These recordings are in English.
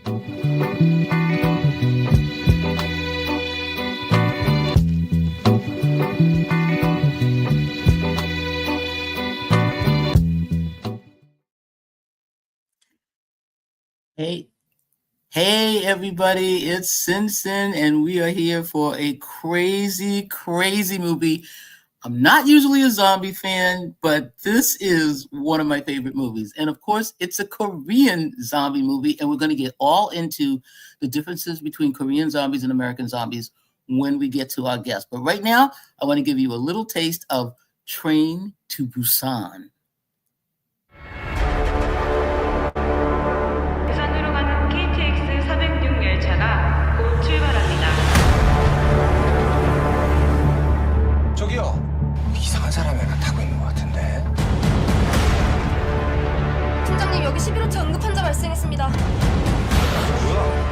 Hey everybody, it's CinnCine and we are here for a crazy movie. I'm not usually a zombie fan, but this is one of my favorite movies. And of course, it's a Korean zombie movie, and we're going to get all into the differences between Korean zombies and American zombies when we get to our guest. But right now, I want to give you a little taste of Train to Busan. 부산으로 가는 KTX 406 열차가 곧 출발합니다. 저기요, 이상한 사람이 하나 타고 있는 것 같은데. 팀장님, 여기 11호차 응급 환자 발생했습니다. 뭐야?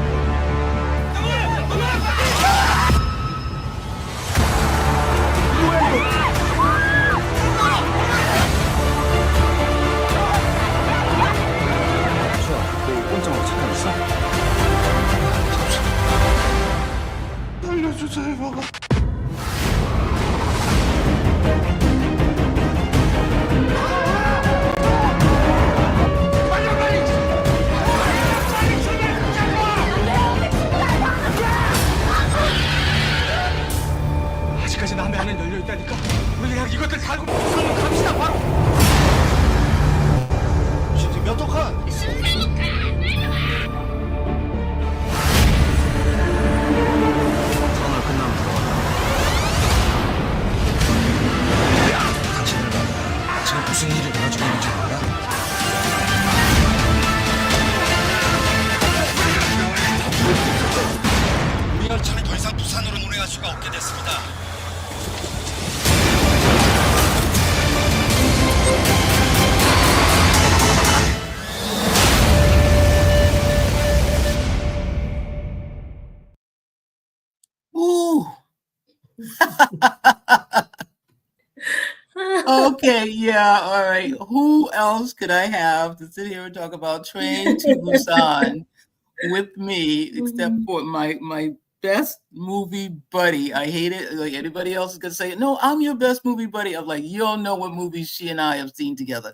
알려주세요. 아직까지 남의 안은 열려 있다니까. 우리 그냥 이것들 달고 부산으로 갑시다 바로. 지금 몇 호칸? 무슨 일이 벌어지고 있는지 몰라? 우리 열차는 더 이상 부산으로 운행할 수가 없게 됐습니다. Ooh. Okay, yeah, all right. Who else could I have to sit here and talk about Train to Busan with me, except for my best movie buddy? I hate it. Like anybody else is gonna say, no, I'm your best movie buddy. I'm like, you don't know what movies she and I have seen together.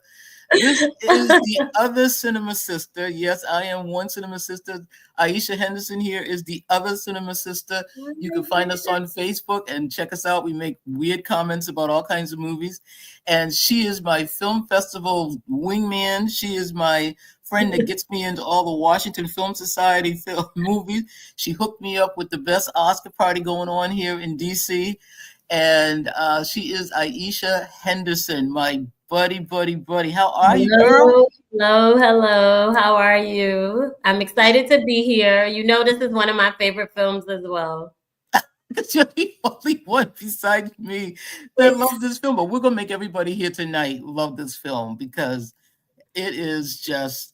This is the other cinema sister. Yes, I am one cinema sister. Ayisha Henderson here is the other cinema sister. You can find us on Facebook and check us out. We make weird comments about all kinds of movies. And she is my film festival wingman. She is my friend that gets me into all the Washington Film Society film movies. She hooked me up with the best Oscar party going on here in DC. And she is Ayisha Henderson, my buddy. How are you, girl? Hello. How are you? I'm excited to be here. You know, this is one of my favorite films as well. You're the only one besides me that loves this film. But we're going to make everybody here tonight love this film because it is just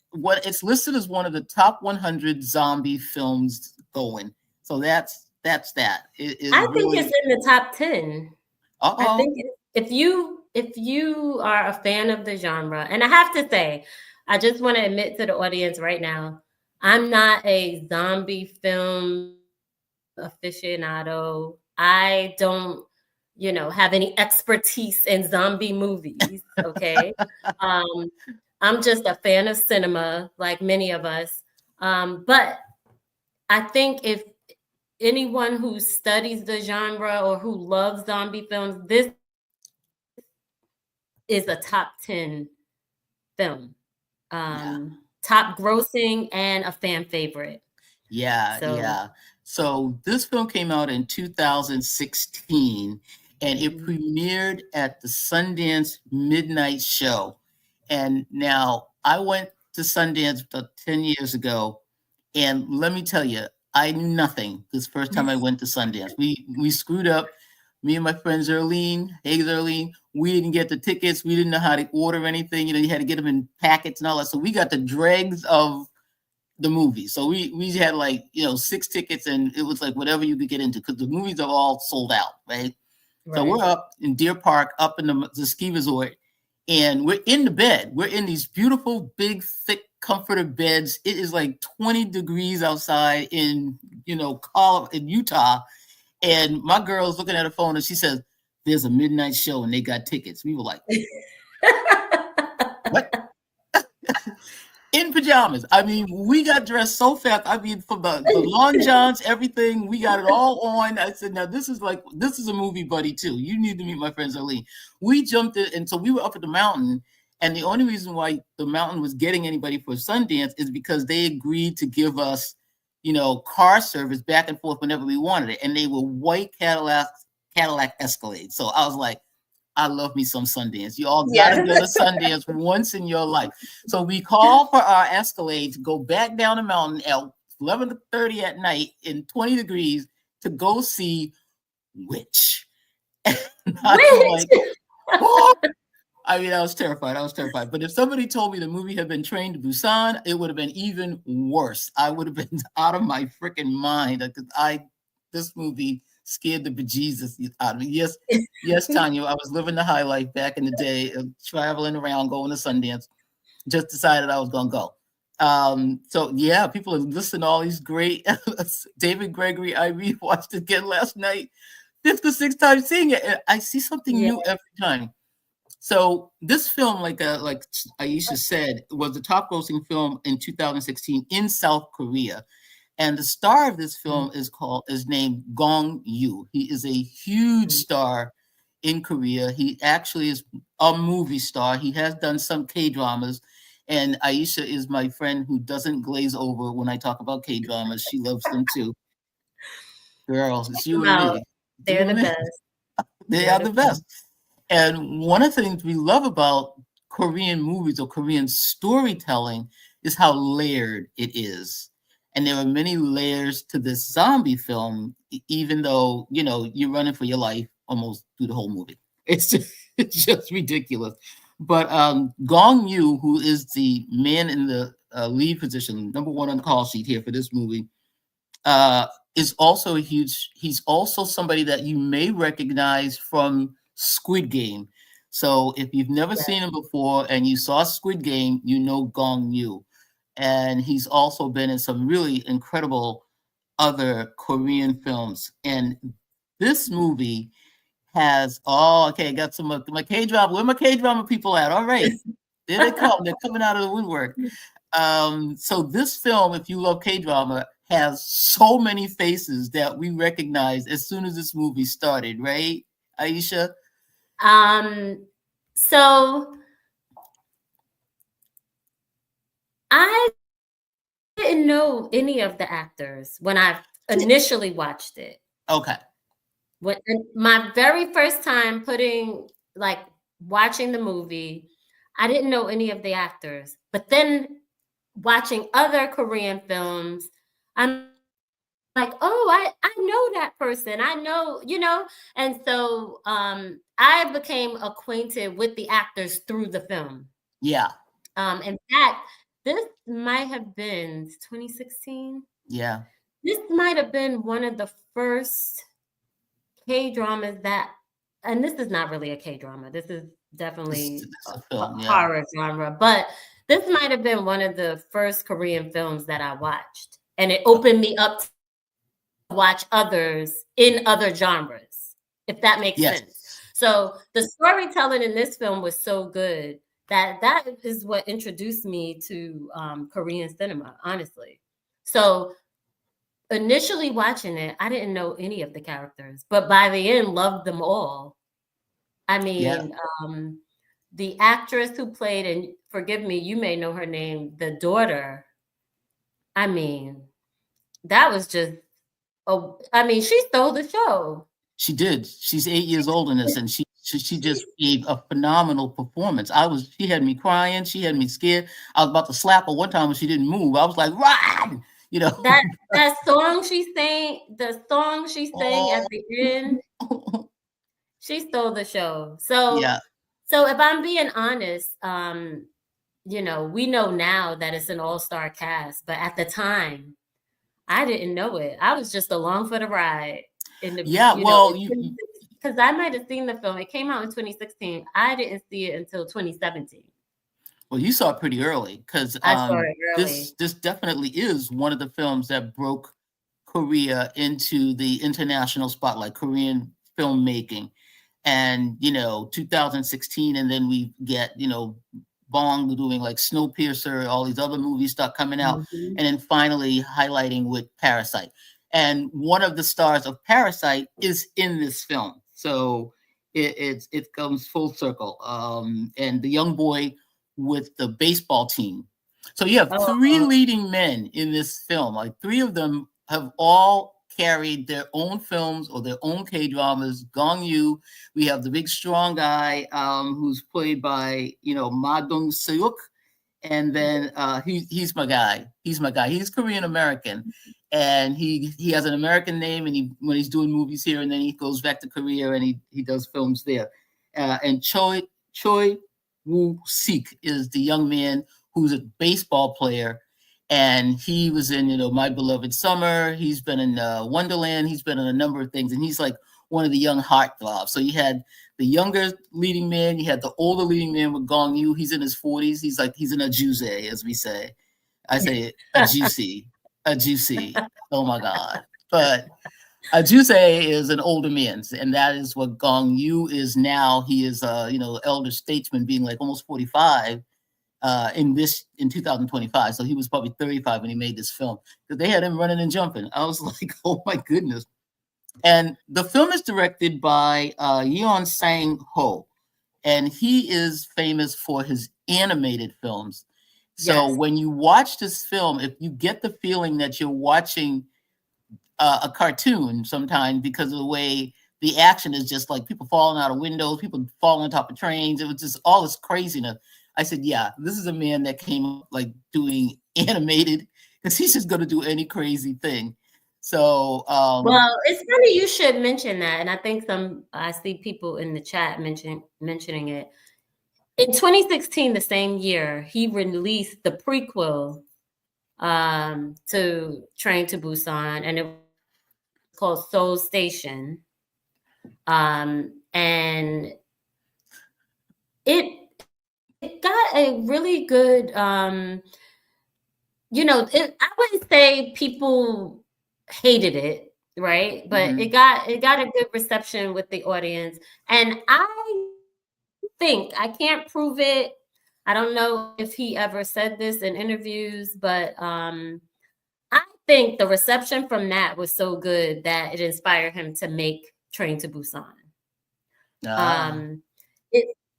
what it's listed as one of the top 100 zombie films going. So that's that. I think it's in the top 10. I think if you are a fan of the genre, and I have to say, I just want to admit to the audience right now, I'm not a zombie film aficionado. I don't, have any expertise in zombie movies. Okay. I'm just a fan of cinema, like many of us. But I think if anyone who studies the genre or who loves zombie films, this is a top 10 film. Top grossing and a fan favorite. Yeah. So this film came out in 2016 and it premiered at the Sundance Midnight Show. And now I went to Sundance about 10 years ago. And let me tell you, I knew nothing this first time I went to Sundance. We screwed up. Me and my friend Zerlene, we didn't get the tickets. We didn't know how to order anything. You had to get them in packets and all that. So we got the dregs of the movie. So we had 6 tickets and it was like whatever you could get into because the movies are all sold out, right? So we're up in Deer Park, up in the ski resort, and we're in the bed. We're in these beautiful, big, thick comforter beds. It is like 20 degrees outside in, in Utah. And my girl's looking at her phone and she says, there's a midnight show and they got tickets. We were like, what? In pajamas. I mean, we got dressed so fast. I mean, from the long johns, everything, we got it all on. I said, now this is a movie buddy too. You need to meet my friend Zerlene. We jumped in, and so we were up at the mountain. And the only reason why the mountain was getting anybody for Sundance is because they agreed to give us, car service back and forth whenever we wanted it. And they were white Cadillac Escalades. So I was like, I love me some Sundance. You all gotta go to Sundance once in your life. So we called for our Escalade to go back down the mountain at 11:30 at night in 20 degrees to go see Witch. Like, I mean, I was terrified. But if somebody told me the movie had been Train to Busan, it would have been even worse. I would have been out of my freaking mind because this movie scared the bejesus out of me. Yes, Tanya, I was living the high life back in the day, traveling around, going to Sundance. Just decided I was going to go. So yeah, people are listening to all these great David Gregory. I rewatched it again last night, 5th or 6th time seeing it. And I see something new every time. So this film, like Ayisha said, was the top grossing film in 2016 in South Korea. And the star of this film is named Gong Yoo. He is a huge star in Korea. He actually is a movie star. He has done some K-dramas. And Ayisha is my friend who doesn't glaze over when I talk about K-dramas. She loves them too. Girls, it's you and me. They're the best. They are the best. And one of the things we love about Korean movies or Korean storytelling is how layered it is. And there are many layers to this zombie film, even though, you're running for your life almost through the whole movie. It's just ridiculous. But Gong Yoo, who is the man in the lead position, number one on the call sheet here for this movie, is also he's also somebody that you may recognize from Squid Game. So if you've never seen him before and you saw Squid Game, you know Gong Yoo. And he's also been in some really incredible other Korean films. And this movie has, I got some of my K-drama. Where my K-drama people at? All right. There they come. They're coming out of the woodwork. So this film, if you love K-drama, has so many faces that we recognize as soon as this movie started, right, Ayisha? So I didn't know any of the actors when I initially watched it. Okay. When my very first time watching the movie, I didn't know any of the actors. But then watching other Korean films, I'm like, oh, I know that person. I know, And so I became acquainted with the actors through the film. Yeah. In fact, this might have been 2016. Yeah. This might have been one of the first K-dramas and this is not really a K-drama. This is definitely a film, horror genre. But this might have been one of the first Korean films that I watched. And it opened me up to watch others in other genres, if that makes sense. So the storytelling in this film was so good that is what introduced me to Korean cinema, honestly. So initially watching it, I didn't know any of the characters, but by the end, loved them all. I mean, the actress who played, and forgive me, you may know her name, the daughter. I mean, that was just, she stole the show. She did. She's 8 years old in this, and she just gave a phenomenal performance. She had me crying. She had me scared. I was about to slap her one time when she didn't move. I was like, run! That song she sang, at the end, she stole the show. So if I'm being honest, we know now that it's an all-star cast, but at the time, I didn't know it. I was just along for the ride. Because I might have seen the film. It came out in 2016. I didn't see it until 2017. Well, you saw it pretty early because I saw it early. this definitely is one of the films that broke Korea into the international spotlight, Korean filmmaking. And 2016, and then we get Bong doing like Snowpiercer, all these other movies start coming out, Mhm. and then finally highlighting with Parasite. And one of the stars of Parasite is in this film, so it comes full circle. And the young boy with the baseball team. So you have three Oh, leading men in this film. Like three of them have all carried their own films or their own K dramas. Gong Yu, we have the big strong guy who's played by Ma Dong Seok, and then he's my guy. He's my guy. He's Korean American, and he has an American name, and when he's doing movies here, and then he goes back to Korea and he does films there. And Choi Woo Sik is the young man who's a baseball player, and he was in My Beloved Summer. He's been in Wonderland. He's been in a number of things, and he's like one of the young heartthrobs. So you had the younger leading man, you had the older leading man with Gong Yu. He's in his 40s. He's an ajuse, as we say. I say a juicy. Oh my God. But a juse is an older man, and that is what Gong Yu is now. He is elder statesman, being like almost 45 in 2025. So he was probably 35 when he made this film, because they had him running and jumping. I was like, oh my goodness. And the film is directed by Yeon Sang-ho, and he is famous for his animated films. So yes. when you watch this film, if you get the feeling that you're watching a cartoon sometimes, because of the way the action is just like people falling out of windows, people falling on top of trains, it was just all this craziness. I said, yeah, this is a man that came up like doing animated, because he's just going to do any crazy thing. So, Well, it's funny you should mention that, and I think I see people in the chat mentioning it. In 2016, the same year, he released the prequel to Train to Busan, and it was called Seoul Station. And it got a really good, I wouldn't say people hated it, right? But it got a good reception with the audience. And I think, I can't prove it, I don't know if he ever said this in interviews, but I think the reception from that was so good that it inspired him to make Train to Busan.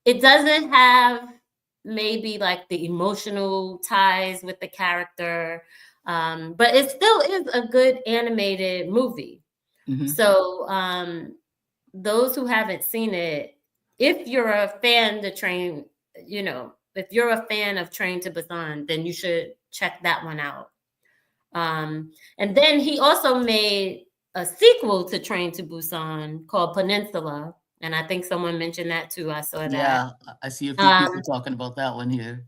It doesn't have maybe like the emotional ties with the character, but it still is a good animated movie. So those who haven't seen it, if you're a fan of Train to Busan, then you should check that one out. And then he also made a sequel to Train to Busan called Peninsula. And I think someone mentioned that too. I saw that. Yeah, I see a few people talking about that one here.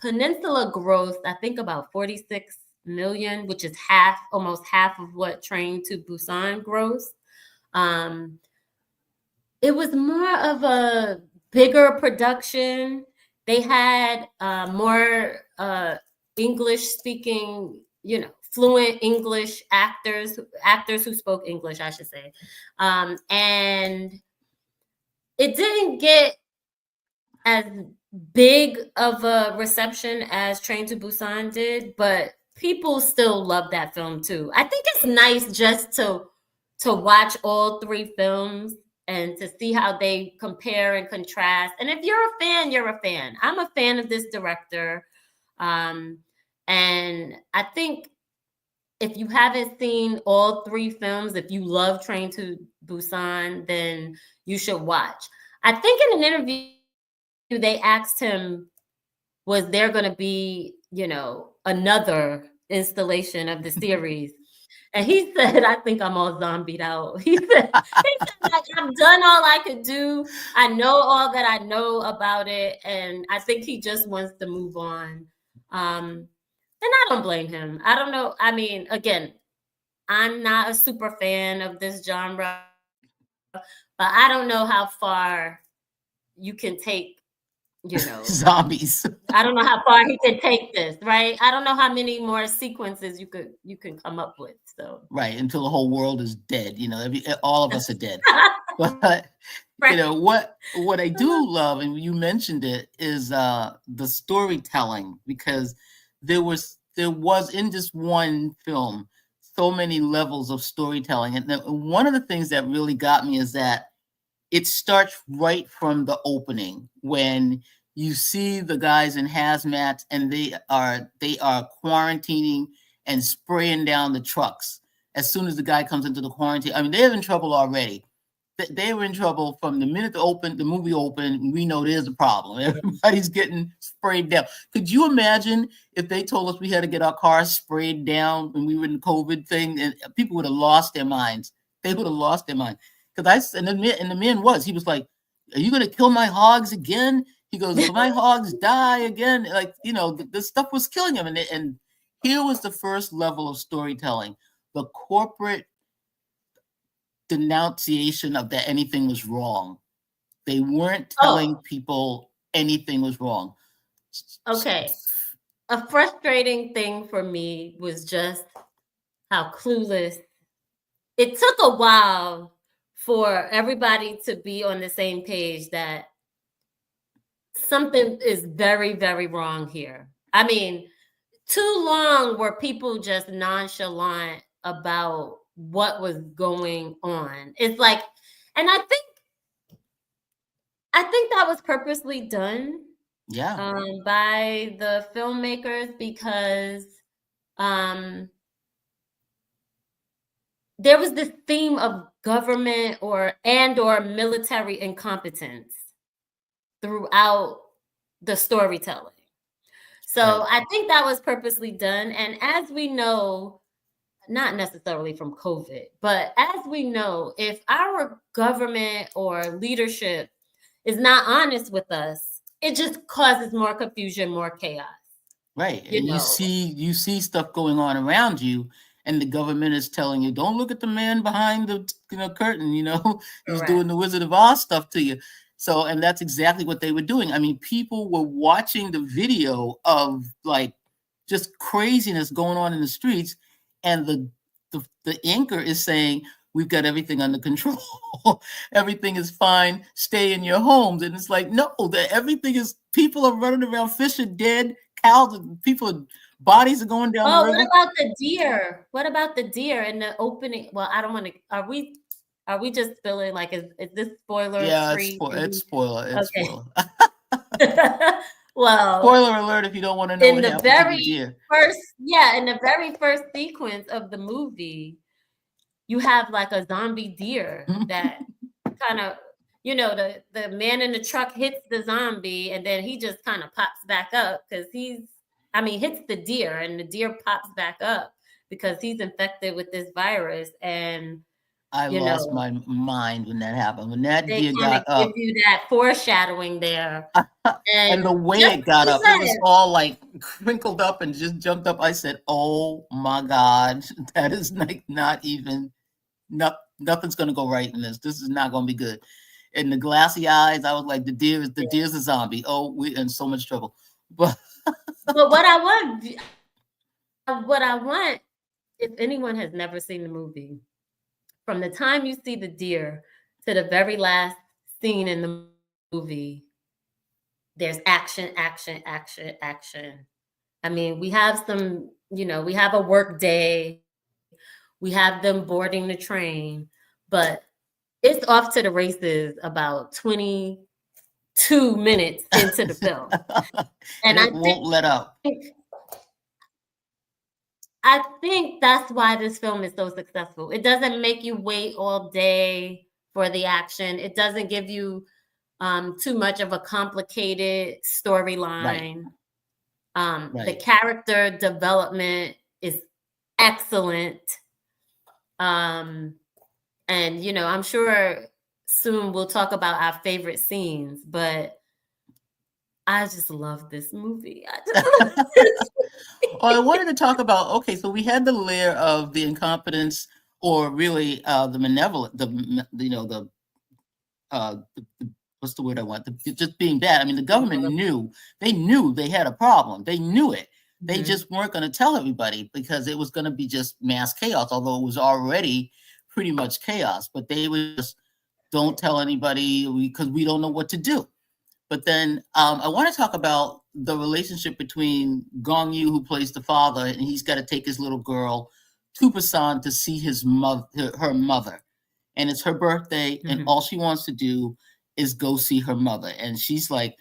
Peninsula grossed, I think, about 46 million, which is almost half of what Train to Busan grossed. It was more of a bigger production. They had more English speaking, fluent English actors who spoke English, I should say. And it didn't get as big of a reception as Train to Busan did, but people still love that film too. I think it's nice just to watch all three films and to see how they compare and contrast. And if you're a fan, you're a fan. I'm a fan of this director. And I think if you haven't seen all three films, if you love Train to Busan, then you should watch. I think in an interview, they asked him, was there going to be, another installation of the series? And he said, I think I'm all zombied out. He said, like, I've done all I could do. I know all that I know about it. And I think he just wants to move on. And I don't blame him. I don't know. I mean, again, I'm not a super fan of this genre, but I don't know how far you can take Zombies. I don't know how far he can take this, right? I don't know how many more sequences you can come up with. So Right, until the whole world is dead. All of us are dead. But right. what I do love, and you mentioned it, is the storytelling, because there was in this one film so many levels of storytelling, and one of the things that really got me is that it starts right from the opening when you see the guys in hazmats and they are quarantining and spraying down the trucks as soon as the guy comes into the quarantine. I mean, they're in trouble already. They were in trouble from the minute the movie opened. We know there's a problem. Everybody's getting sprayed down. Could you imagine if they told us we had to get our cars sprayed down when we were in the COVID thing? And people would have lost their minds. They would have lost their mind. Because the man he was like, "Are you going to kill my hogs again?" He goes, "If my hogs die again," like, the stuff was killing him. And here was the first level of storytelling, the corporate denunciation of that anything was wrong. They weren't telling people anything was wrong. Okay. A frustrating thing for me was just how clueless. It took a while for everybody to be on the same page that something is very, very wrong here. I mean, too long were people just nonchalant about what was going on. It's like, and I think that was purposely done. Yeah. By the filmmakers, because there was this theme of government or military incompetence throughout the storytelling. So I think that was purposely done. And as we know, not necessarily from COVID, but as we know, if our government or leadership is not honest with us, it just causes more confusion, more chaos. Right. And you see stuff going on around you, and the government is telling you, don't look at the man behind the curtain, who's doing the Wizard of Oz stuff to you. So, and that's exactly what they were doing. I mean, people were watching the video of like just craziness going on in the streets, and the anchor is saying, "We've got everything under control. Everything is fine. Stay in your homes." And it's like, no, people are running around, fish are dead, cows, bodies are going down the river. What about the deer? What about the deer in the opening? Well, I don't want to. Are we just feeling like is this spoiler free? It's spoiler. It's spoiler. Well, spoiler alert if you don't want to know in the very first sequence of the movie, you have like a zombie deer that kind of, the man in the truck hits the zombie and then he just kind of pops back up because hits the deer and the deer pops back up because he's infected with this virus. And I lost my mind when that happened. When that deer got up, give you that foreshadowing there, and the way it got up, it was all like crinkled up and just jumped up. I said, "Oh my God, that is like nothing's going to go right in this. This is not going to be good." And the glassy eyes, I was like, "The deer's a zombie. Oh, we're in so much trouble." But what I want, if anyone has never seen the movie, from the time you see the deer to the very last scene in the movie, there's action, action, action, action. I mean, we have some, we have a work day, we have them boarding the train, but it's off to the races about 22 minutes into the film. And it won't let up. I think that's why this film is so successful. It doesn't make you wait all day for the action. It doesn't give you too much of a complicated storyline. The character development is excellent. And, I'm sure soon we'll talk about our favorite scenes, but I just love this movie. I wanted to talk about, so we had the layer of the incompetence, or really the malevolent, the what's the word I want? Just being bad. I mean, the government knew they had a problem. They knew it. They just weren't going to tell everybody because it was going to be just mass chaos, although it was already pretty much chaos. But they would just don't tell anybody because we don't know what to do. But then I want to talk about the relationship between Gong Yoo, who plays the father, and he's got to take his little girl to Busan to see her mother. And it's her birthday, and all she wants to do is go see her mother. And she's like,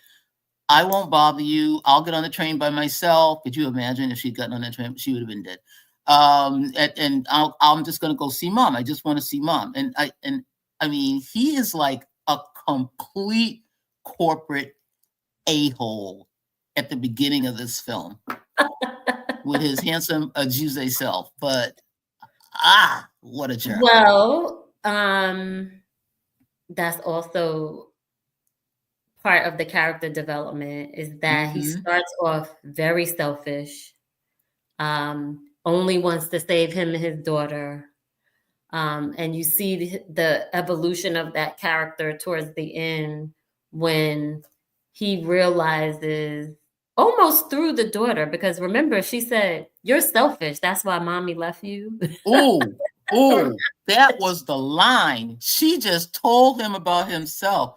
I won't bother you. I'll get on the train by myself. Could you imagine if she'd gotten on that train? She would have been dead. And I'm just going to go see mom. I just want to see mom. And I mean, he is like a complete corporate a-hole at the beginning of this film with his handsome Ajuse self. But what a jerk. Well, that's also part of the character development, is that he starts off very selfish, only wants to save him and his daughter. And you see the evolution of that character towards the end when he realizes, almost through the daughter, because remember, she said, you're selfish. That's why mommy left you. Oh, that was the line. She just told him about himself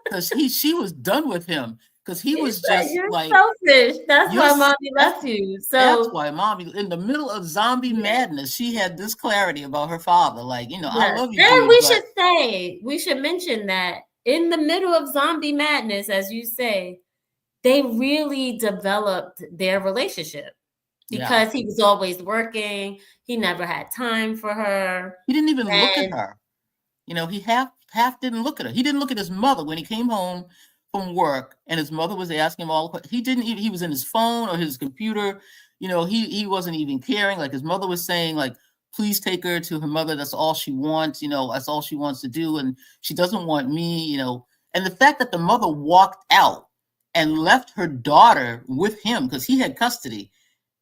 because she was done with him because he was just you're like selfish. That's why mommy left you. So that's why mommy, in the middle of zombie madness, she had this clarity about her father. Like, I love you. And we should mention that in the middle of zombie madness, as you say, they really developed their relationship because he was always working. He never had time for her. He didn't even look at her. He half didn't look at her. He didn't look at his mother when he came home from work and his mother was asking him all the questions. He didn't even, he was in his phone or his computer. He wasn't even caring. Like his mother was saying, like, please take her to her mother. That's all she wants. That's all she wants to do. And she doesn't want me, and the fact that the mother walked out and left her daughter with him because he had custody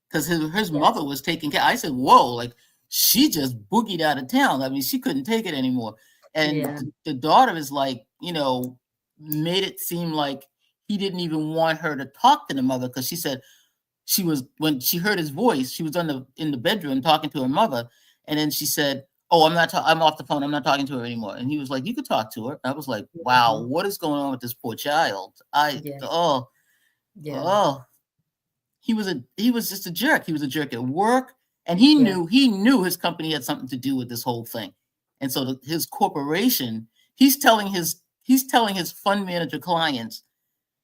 because his mother was taking care. I said, whoa, like she just boogied out of town. I mean, she couldn't take it anymore. And the daughter is like, made it seem like he didn't even want her to talk to the mother because she said when she heard his voice, she was in the bedroom talking to her mother. And then she said, oh, I'm off the phone. I'm not talking to her anymore. And he was like, you could talk to her. I was like, wow, what is going on with this poor child? He was just a jerk. He was a jerk at work. And he knew his company had something to do with this whole thing. And so his corporation, he's telling his fund manager clients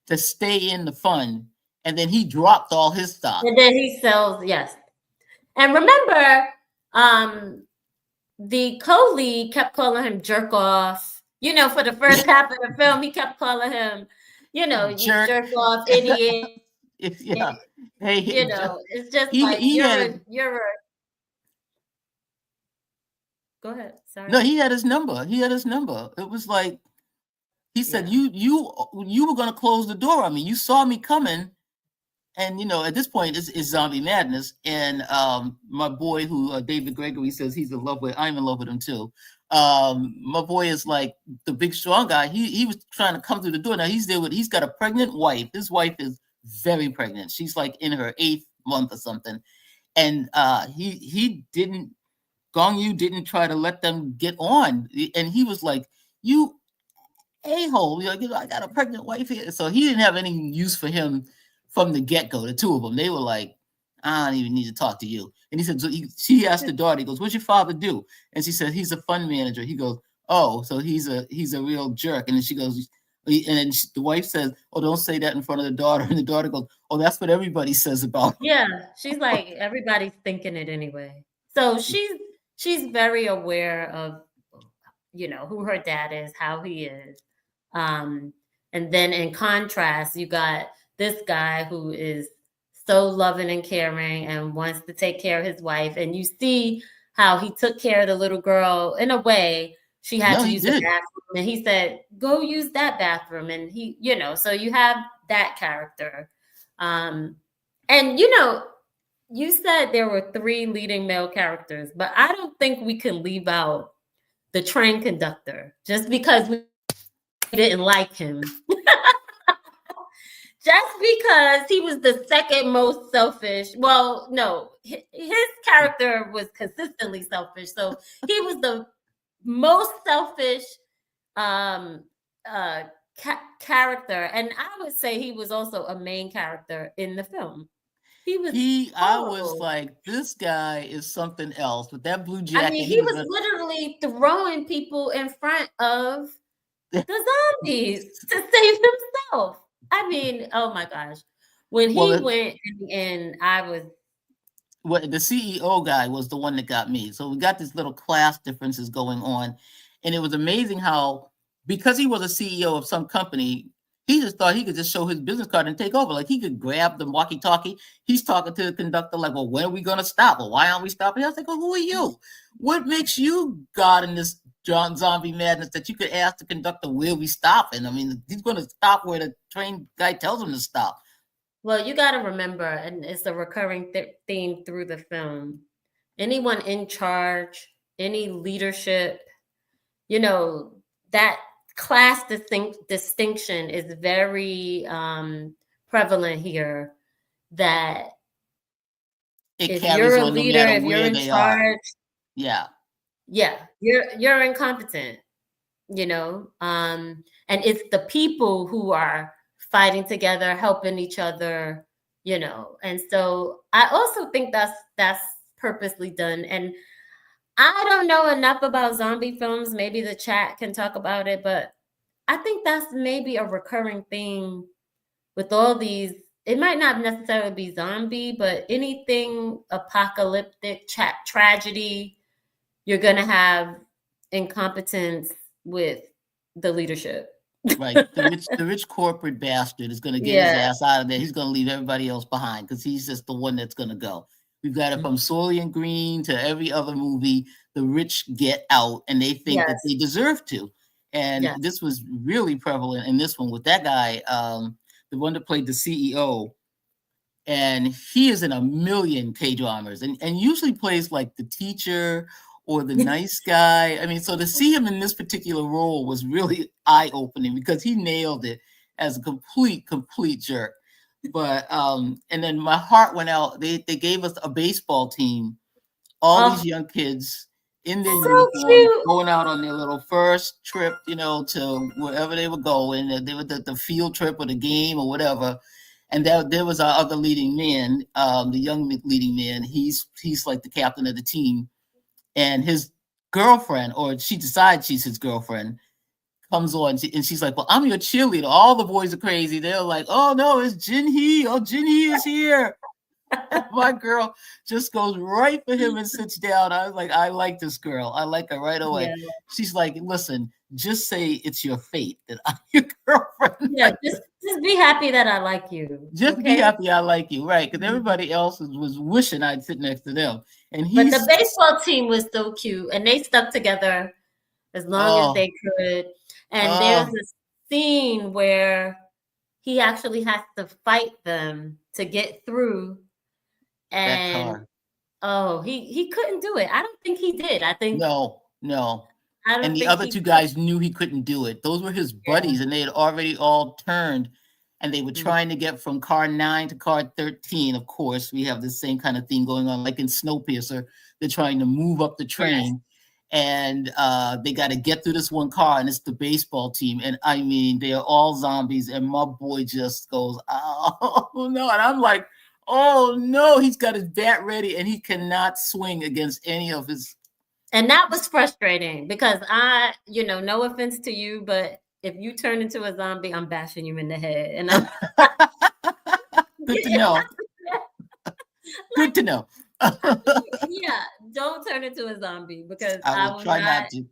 to stay in the fund. And then he dropped all his stock. And then he sells, yes. And remember, the co-lead kept calling him jerk off. For the first half of the film, he kept calling him, you jerk off, idiot. Yeah. Hey, it's just you're a. Go ahead. Sorry. No, he had his number. It was like he said, you were going to close the door on me. You saw me coming. And, at this point, it's zombie madness. And my boy, who David Gregory says he's in love with, I'm in love with him, too. My boy is like the big, strong guy. He was trying to come through the door. Now, he's got a pregnant wife. His wife is very pregnant. She's like in her 8th month or something. And Gong Yoo didn't try to let them get on. And he was like, you a-hole. I got a pregnant wife here. So he didn't have any use for him. From the get-go, the two of them, they were like, I don't even need to talk to you. And he said, she asked the daughter, he goes, what's your father do? And she said, he's a fund manager. He goes, oh, so he's a real jerk. And then she goes, and then the wife says, oh, don't say that in front of the daughter. And the daughter goes, oh, that's what everybody says about him. Yeah, she's like, everybody's thinking it anyway. So she's very aware of, who her dad is, how he is. And then in contrast, you got this guy who is so loving and caring and wants to take care of his wife. And you see how he took care of the little girl in a way. She had to use the bathroom. And he said, go use that bathroom. And he, so you have that character. And, you said there were 3 leading male characters, but I don't think we can leave out the train conductor just because didn't like him. Just because he was the second most selfish. Well, no, his character was consistently selfish. So he was the most selfish character. And I would say he was also a main character in the film. I was like, this guy is something else with that blue jacket. I mean, he was literally throwing people in front of the zombies to save himself. I mean, oh my gosh. When he went and I was... Well, the CEO guy was the one that got me. So we got these little class differences going on. And it was amazing how, because he was a CEO of some company, he just thought he could just show his business card and take over. Like he could grab the walkie-talkie. He's talking to the conductor like, well, when are we going to stop? Well, why aren't we stopping? I was like, well, who are you? What makes you God in this zombie madness that you could ask the conductor where we stopping? I mean, he's going to stop where the train guy tells him to stop. Well, you got to remember, and it's a recurring theme through the film, anyone in charge, any leadership, you know, that class distinction is very prevalent here, that if you're a leader, if you're in charge, yeah, you're incompetent, you know, and it's the people who are fighting together, helping each other, you know. And so I also think that's purposely done. And I don't know enough about zombie films. Maybe the chat can talk about it, but I think that's maybe a recurring thing with all these. It might not necessarily be zombie, but anything apocalyptic, tragedy, you're going to have incompetence with the leadership. Right. The rich corporate bastard is going to get his ass out of there. He's going to leave everybody else behind because he's just the one that's going to go. We've got it from Soylent Green to every other movie. The rich get out and they think that they deserve to. And this was really prevalent in this one with that guy, the one that played the CEO. And he is in a million K-dramas and usually plays like the teacher or the nice guy. I mean, so to see him in this particular role was really eye-opening because he nailed it as a complete jerk. But and then my heart went out. They gave us a baseball team, all these young kids in their uniform, going out on their little first trip, you know, to wherever they were going. They were the field trip or the game or whatever. And there was our other leading man, the young leading man. He's like the captain of the team. And his girlfriend, or she decides she's his girlfriend, comes on and she's like, well, I'm your cheerleader. All the boys are crazy. They're like, oh, no, it's Jin Hee. Oh, Jin Hee is here. My girl just goes right for him and sits down. I was like, I like this girl. I like her right away. Yeah. She's like, listen, just say it's your fate that I'm your girlfriend. Yeah, just be happy that I like you. Just be happy I like you, right? Because everybody else was wishing I'd sit next to them. But the baseball team was so cute, and they stuck together as long as they could. And there's a scene where he actually has to fight them to get through. And he couldn't do it. I don't think he did. I think no. And the other two guys knew he couldn't do it. Those were his buddies, and they had already all turned, and they were trying to get from car 9 to car 13. Of course, we have the same kind of thing going on, like in Snowpiercer. They're trying to move up the train, and they got to get through this one car, and it's the baseball team. And I mean, they are all zombies, and my boy just goes, oh no, and I'm like, oh no, he's got his bat ready, and he cannot swing against any of his. And that was frustrating because no offense to you, but if you turn into a zombie, I'm bashing you in the head. And I'm good to know. Good to know. Yeah, don't turn into a zombie because I will try not to.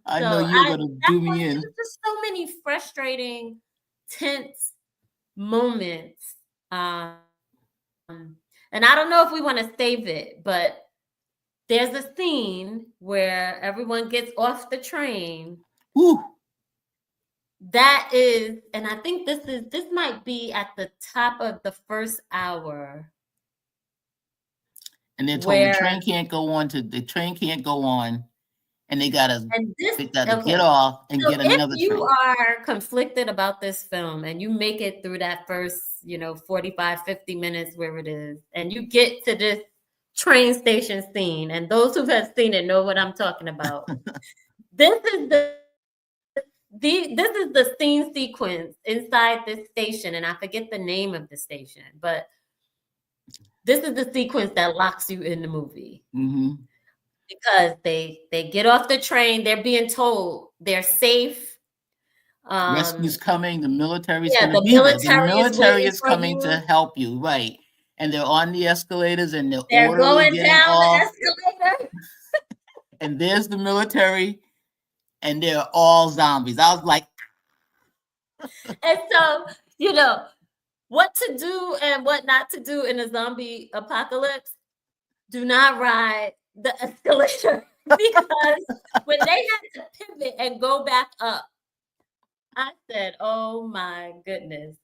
I know you're going to do me in. There's just so many frustrating, tense moments. And I don't know if we want to save it, but there's a scene where everyone gets off the train. Ooh. That is, and I think this might be at the top of the first hour. And they're told the train can't go on and they gotta okay. get off and So get another if you train. are conflicted about this film and you make it through that first, 45, 50 minutes where it is, and you get to this train station scene, and those who have seen it know what I'm talking about. This is the scene sequence inside this station, and I forget the name of the station, but this is the sequence that locks you in the movie. Mm-hmm. Because they get off the train, they're being told they're safe. Rescue's coming. The military's Yeah, going the to be there. The military is military waiting is for coming you. to help you, right? And they're on the escalators, and They're going getting down off. the escalator. And there's the military, and they're all zombies. I was like, And so, what to do and what not to do in a zombie apocalypse. Do not ride the escalator because when they had to pivot and go back up, I said, "Oh my goodness,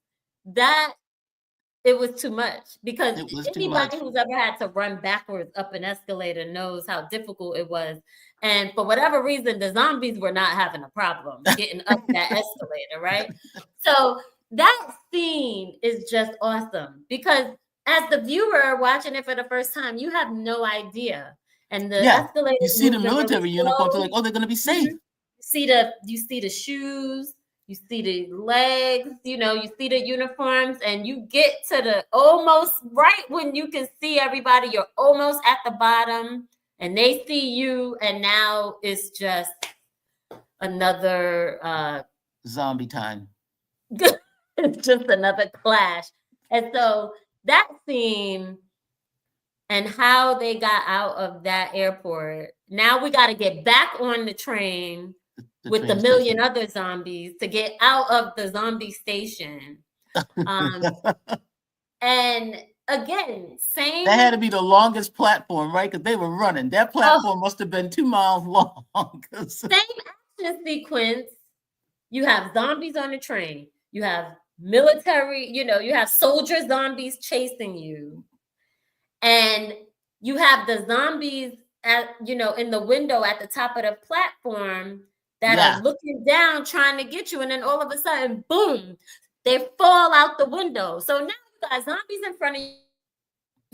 it was too much." Because anybody who's ever had to run backwards up an escalator knows how difficult it was. And for whatever reason, the zombies were not having a problem getting up that escalator, right? So that scene is just awesome because as the viewer watching it for the first time, you have no idea. And the escalator, you see the military uniforms, they're like, oh, they're going to be safe. You see the shoes, you see the legs, you see the uniforms, and you get to the almost right when you can see everybody, you're almost at the bottom, and they see you, and now it's just another zombie time. It's just another clash. And so that scene and how they got out of that airport, now we got to get back on the train with the million other zombies to get out of the zombie station. And again, same. That had to be the longest platform, right? Because they were running. That platform must have been 2 miles long. Same action sequence. You have zombies on the train. You have military, you have soldier zombies chasing you. And you have the zombies in the window at the top of the platform that are looking down, trying to get you. And then all of a sudden, boom, they fall out the window. So now you got zombies in front of you,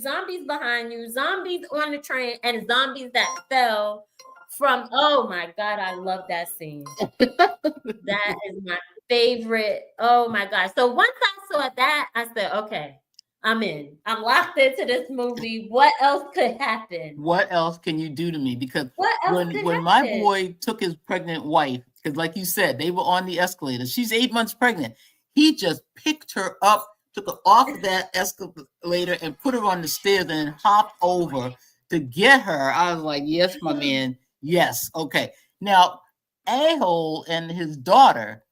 zombies behind you, zombies on the train, and zombies that fell from, oh my God, I love that scene. That is my favorite. Oh my God. So once I saw that, I said, okay, I'm in. I'm locked into this movie. What else could happen? What else can you do to me? Because when my boy took his pregnant wife, because like you said, they were on the escalator. She's 8 months pregnant. He just picked her up, took her off of that escalator and put her on the stairs and hopped over to get her. I was like, yes, my man. Yes. Okay. Now, A-hole and his daughter,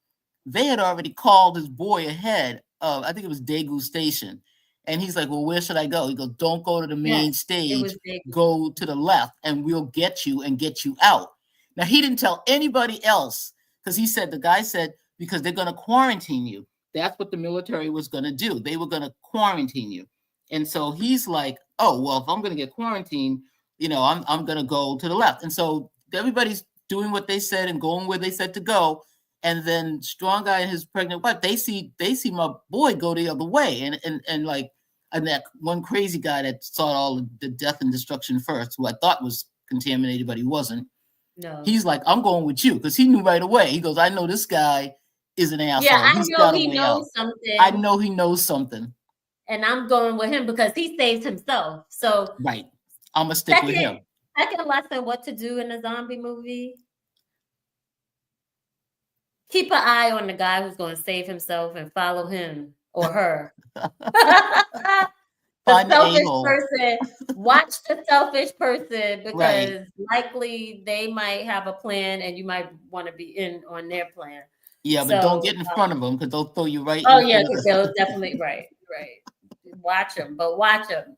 they had already called his boy ahead of, I think it was Daegu Station. And he's like, well, where should I go? He goes, don't go to the main stage. Go to the left and we'll get you and get you out. Now, he didn't tell anybody else because the guy said, because they're going to quarantine you. That's what the military was going to do. They were going to quarantine you. And so he's like, oh, well, if I'm going to get quarantined, I'm going to go to the left. And so everybody's doing what they said and going where they said to go. And then Strong Guy and his pregnant wife, they see my boy go the other way. And that one crazy guy that saw all the death and destruction first, who I thought was contaminated, but he wasn't. No. He's like, I'm going with you, because he knew right away. He goes, I know this guy is an asshole. Yeah, I know he knows something. I know he knows something. And I'm going with him because he saved himself. So right. I'm going to stick with him. Second lesson, what to do in a zombie movie. Keep an eye on the guy who's going to save himself and follow him or her. The selfish person. Watch the selfish person because likely they might have a plan and you might want to be in on their plan. Yeah, but don't get in front of them because they'll throw you right. Oh yeah, because they'll definitely right. Watch them, but watch them.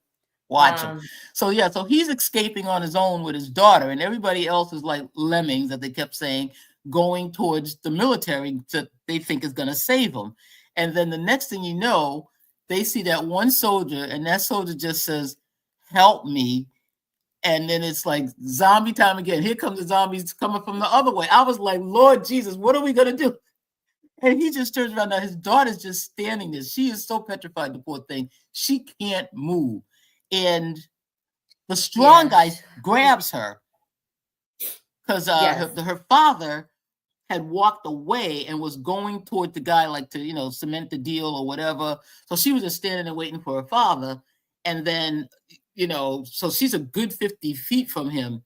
Watch him. So he's escaping on his own with his daughter, and everybody else is like lemmings, that they kept saying, going towards the military that they think is going to save them. And then the next thing you know, they see that one soldier, and that soldier just says, help me. And then it's like zombie time again. Here comes the zombies coming from the other way. I was like, Lord Jesus, what are we gonna do? And he just turns around. Now his daughter's just standing there. She is so petrified, the poor thing. She can't move. And the strong guy grabs her because her father had walked away and was going toward the guy, like to, cement the deal or whatever. So she was just standing there waiting for her father. And then, so she's a good 50 feet from him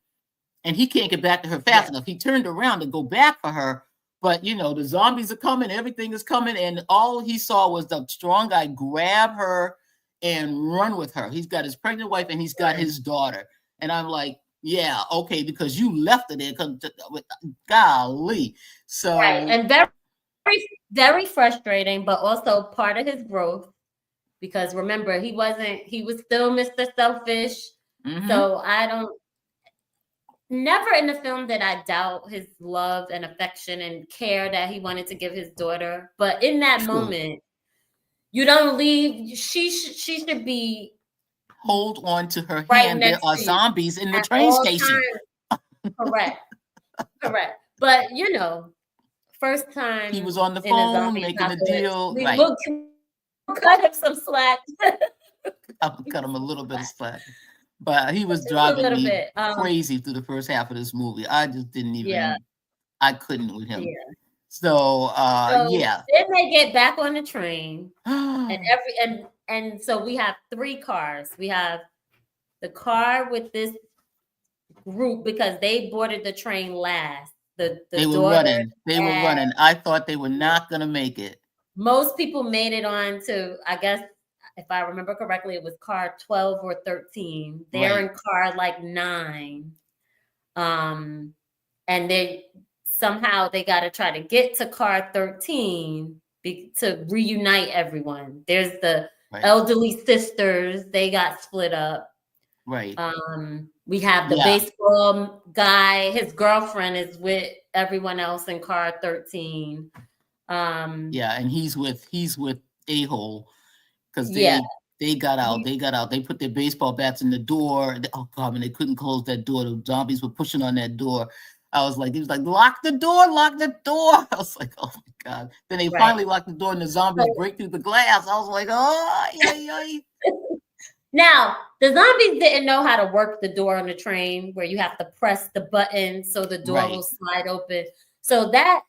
and he can't get back to her fast enough. He turned around to go back for her. But, the zombies are coming, everything is coming. And all he saw was the strong guy grab her and run with her. He's got his pregnant wife and he's got his daughter. And I'm like, yeah, okay, because you left her there. Golly. So, and very, very frustrating, but also part of his growth. Because remember, he was still Mr. Selfish. Mm-hmm. So never in the film did I doubt his love and affection and care that he wanted to give his daughter. But in that moment, you don't leave. She should be. Hold on to her hand. There are zombies in the train station. Correct. But first time he was on the phone making a deal. Right. We'll cut him some slack. I'll cut him a little bit of slack. But he was driving me crazy through the first half of this movie. I just didn't even, I couldn't with him. Yeah. So Then they get back on the train. and so we have 3 cars. We have the car with this group because they boarded the train last. They were running. I thought they were not going to make it. Most people made it on to, I guess, if I remember correctly, it was car 12 or 13. They're in car like 9. And they got to try to get to car 13 to reunite everyone. There's the elderly sisters. They got split up. Right. We have the baseball guy. His girlfriend is with everyone else in car 13. And he's with A-hole because they got out. They put their baseball bats in the door. Oh God, and they couldn't close that door. The zombies were pushing on that door. He was like, lock the door. I was like, oh my God. Then they finally locked the door and the zombies break through the glass. I was like, oh, yeah. Now, the zombies didn't know how to work the door on the train where you have to press the button so the door will slide open. So that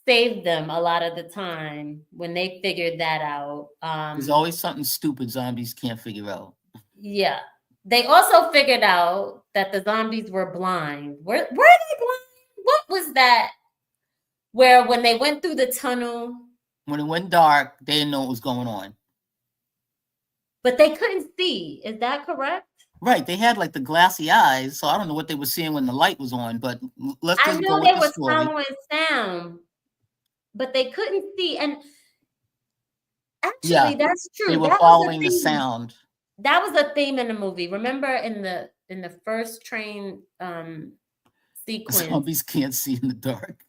saved them a lot of the time when they figured that out. There's always something stupid zombies can't figure out. Yeah. They also figured out that the zombies were blind. Were they blind? What was that? Where when they went through the tunnel. When it went dark, they didn't know what was going on. But they couldn't see. Is that correct? Right. They had like the glassy eyes. So I don't know what they were seeing when the light was on. But let's just go with the story. I know they were following sound. But they couldn't see. And actually, that's true. They were following the sound. That was a theme in the movie. Remember in the first train sequence. Zombies can't see in the dark.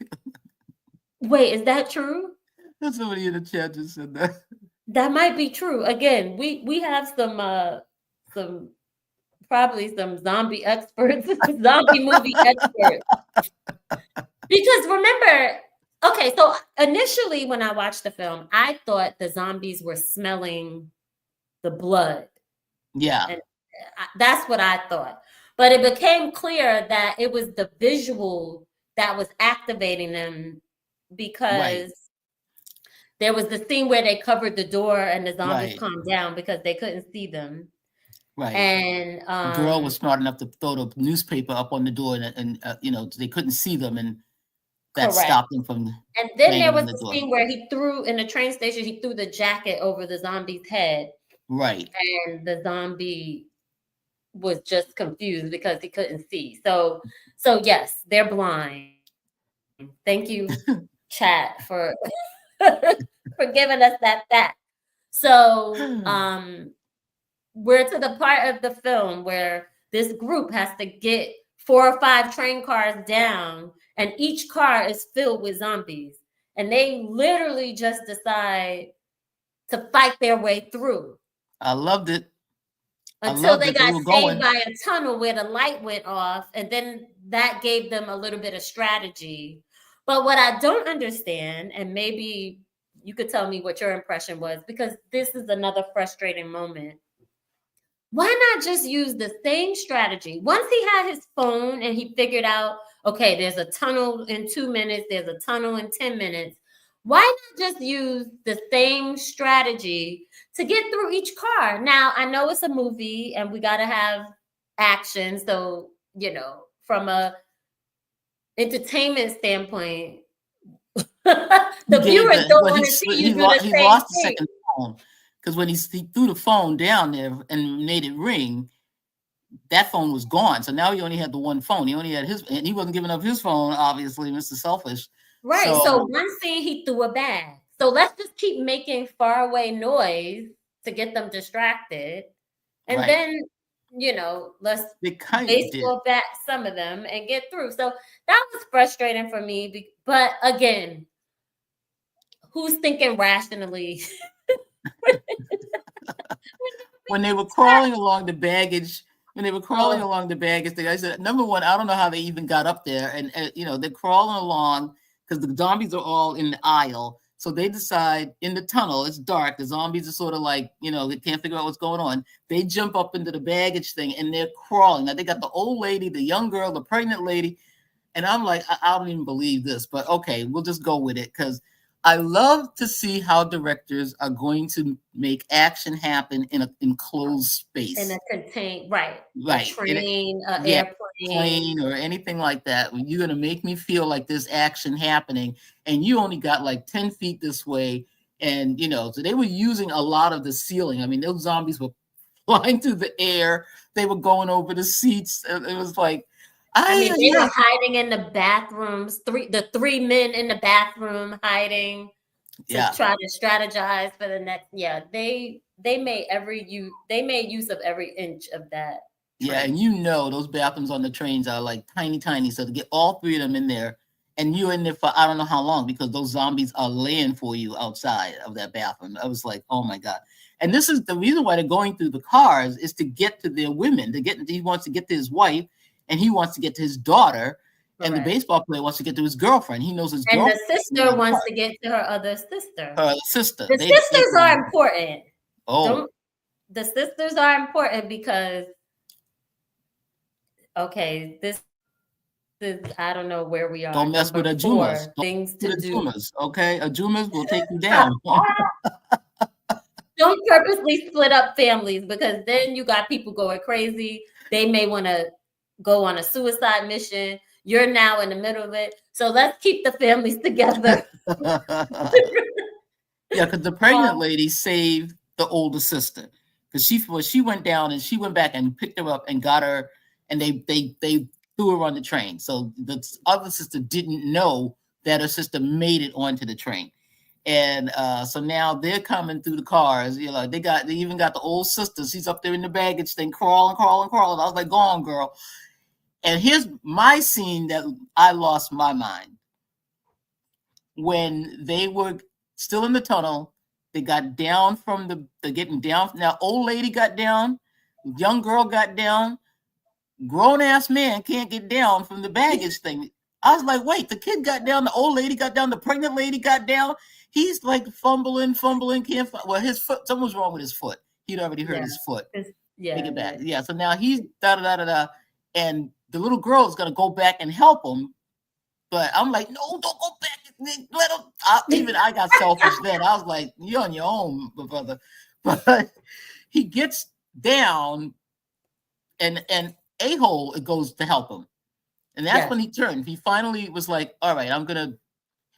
Wait, is that true? Somebody in the chat just said that. That might be true. Again, we have some probably some zombie experts, zombie movie experts. Because remember, okay, so initially when I watched the film, I thought the zombies were smelling the blood. Yeah. And that's what I thought. But it became clear that it was the visual that was activating them because there was the scene where they covered the door and the zombies calmed down because they couldn't see them. Right. And the girl was smart enough to throw the newspaper up on the door and they couldn't see them and that stopped them from. And then there was the scene where he threw in the train station, he threw the jacket over the zombie's head. Right. And the zombie was just confused because he couldn't see. So yes, they're blind. Thank you, chat, for giving us that fact. So we're to the part of the film where this group has to get 4 or 5 train cars down, and each car is filled with zombies. And they literally just decide to fight their way through. I loved it. until they that they got were saved going. by a tunnel where the light went off, and then that gave them a little bit of strategy. But what I don't understand, and maybe you could tell me what your impression was, because this is another frustrating moment. Why not just use the same strategy? Once he had his phone and he figured out, okay, there's a tunnel in 2 minutes, there's a tunnel in 10 minutes. Why not just use the same strategy to get through each car? Now, I know it's a movie and we got to have action. So, from a entertainment standpoint, the viewers don't want to see you do the he same lost the thing. second phone because when he threw the phone down there and made it ring, that phone was gone. So now he only had the one phone. He only had his, and he wasn't giving up his phone, obviously, Mr. Selfish. Right. So one scene he threw a bag. So let's just keep making faraway noise to get them distracted. And then, let's baseball bat some of them and get through. So that was frustrating for me. But again, who's thinking rationally? When they were crawling along the baggage, thing, I said, number one, I don't know how they even got up there. And they're crawling along because the zombies are all in the aisle. So they decide in the tunnel, it's dark. The zombies are sort of like, they can't figure out what's going on. They jump up into the baggage thing and they're crawling. Now they got the old lady, the young girl, the pregnant lady. And I'm like, I don't even believe this, but okay, we'll just go with it. Because I love to see how directors are going to make action happen in an enclosed space. In a contained, right. A train, airplane. Plane or anything like that. You're going to make me feel like there's action happening. And you only got like 10 feet this way. And, so they were using a lot of the ceiling. I mean, those zombies were flying through the air. They were going over the seats. It was like, they were hiding in the bathrooms. The three men in the bathroom hiding to try to strategize for the next. Yeah, they made use of every inch of that. Yeah, and those bathrooms on the trains are like tiny. So to get all three of them in there, and you're in there for I don't know how long because those zombies are laying for you outside of that bathroom. I was like, oh my God. And this is the reason why they're going through the cars is to get to their women. He wants to get to his wife. And he wants to get to his daughter, and the baseball player wants to get to his girlfriend. He knows his girlfriend. And the sister wants to get to her other sister. Her sister. The sisters are important. Oh. The sisters are important because, this is, I don't know where we are. Don't mess with Ajumas. Things to do. Okay? Ajumas will take you down. Don't purposely split up families because then you got people going crazy. They may want to go on a suicide mission. You're now in the middle of it. So let's keep the families together. Yeah, because the pregnant lady saved the older sister. Because she went down and she went back and picked her up and got her, and they threw her on the train. So the other sister didn't know that her sister made it onto the train. And so now they're coming through the cars. They even got the old sister. She's up there in the baggage thing, crawling. I was like, go on, girl. And here's my scene that I lost my mind. When they were still in the tunnel, they got down from they're getting down. Now, old lady got down, young girl got down, grown-ass man can't get down from the baggage thing. I was like, wait, the kid got down, the old lady got down, the pregnant lady got down. He's like fumbling, can't find. Well, his foot, something was wrong with his foot. He'd already hurt his foot. Take it back. Yeah, so now he's da-da-da-da-da. And the little girl is going to go back and help him. But I'm like, no, don't go back. Let him. I got selfish then. I was like, you're on your own, brother. But he gets down and a-hole goes to help him. And that's when he turned. He finally was like, all right, I'm going to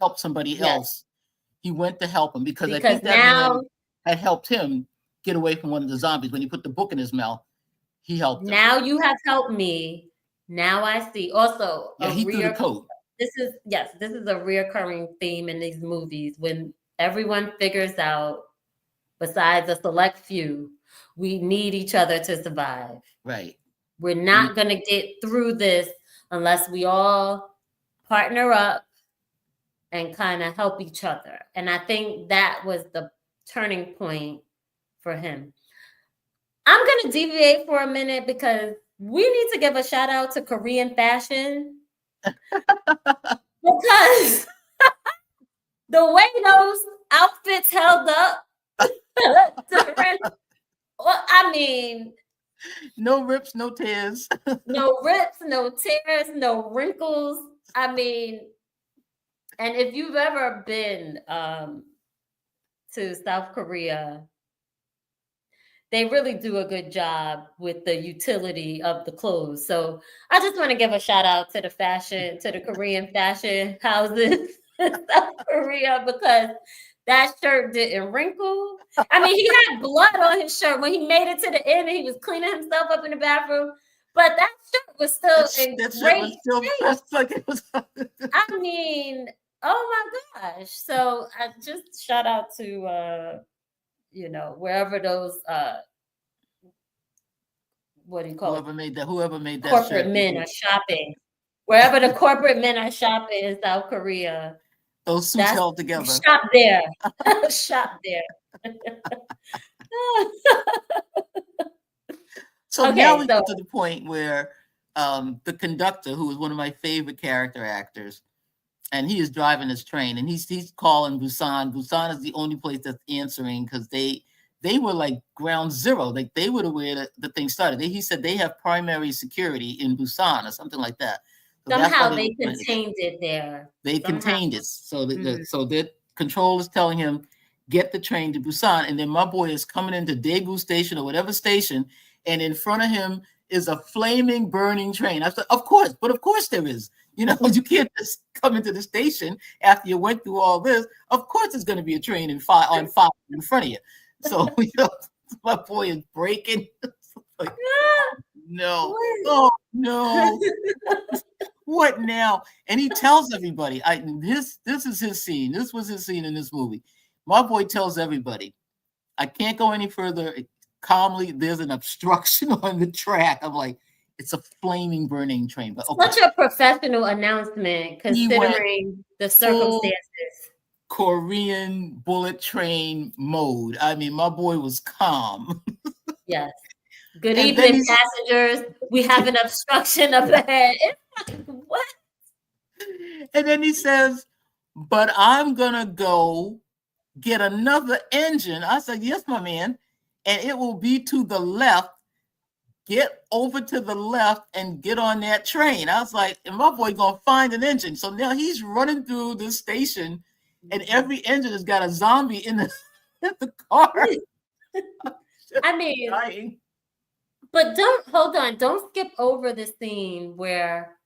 help somebody else. He went to help him because I think that man had helped him get away from one of the zombies. When he put the book in his mouth, he helped him. Now you have helped me. Now I see. Also, he threw the coat. This is a reoccurring theme in these movies when everyone figures out, besides a select few, we need each other to survive. Right. We're not going to get through this unless we all partner up and kind of help each other. And I think that was the turning point for him. I'm gonna deviate for a minute because we need to give a shout out to Korean fashion because the way those outfits held up during, well, I mean, No rips, no tears. no rips, no tears, no wrinkles. I mean, and if you've ever been to South Korea, they really do a good job with the utility of the clothes. So I just want to give a shout out to the Korean fashion houses in South Korea, because that shirt didn't wrinkle. I mean, he had blood on his shirt when he made it to the end and he was cleaning himself up in the bathroom, but that shirt was still in That shirt great was still shape. pressed like it was. I mean, oh my gosh. So I just shout out to wherever those what do you call Whoever made that corporate shirt, men are shopping. Wherever the corporate men are shopping in South Korea, those suits held together. shop there. Shop there. So Okay, now we so- get to the point where the conductor, who is one of my favorite character actors, and he is driving his train, and he's calling Busan. Busan is the only place that's answering because they were like ground zero. Like they were where the thing started. He said they have primary security in Busan or something like that. So somehow they contained it there. They contained it. So the control is telling him, get the train to Busan. And then my boy is coming into Daegu Station or whatever station, and in front of him is a flaming, burning train. I said, of course there is. You can't just come into the station after you went through all this. Of course there's going to be a train on fire in front of you. So my boy is braking. Like, no, oh no. What now? And he tells everybody, this is his scene. This was his scene in this movie. My boy tells everybody, I can't go any further. Calmly, there's an obstruction on the track. I'm like, it's a flaming, burning train. But okay. Such a professional announcement considering the circumstances. Korean bullet train mode. I mean, my boy was calm. Yes. Good evening, passengers. We have an obstruction up ahead. What? And then he says, but I'm gonna go get another engine. I said, yes, my man. And it will be to the left. Get over to the left and get on that train. I was like, and my boy gonna find an engine. So now he's running through this station, and every engine has got a zombie in the car. I mean, dying. But don't skip over the scene where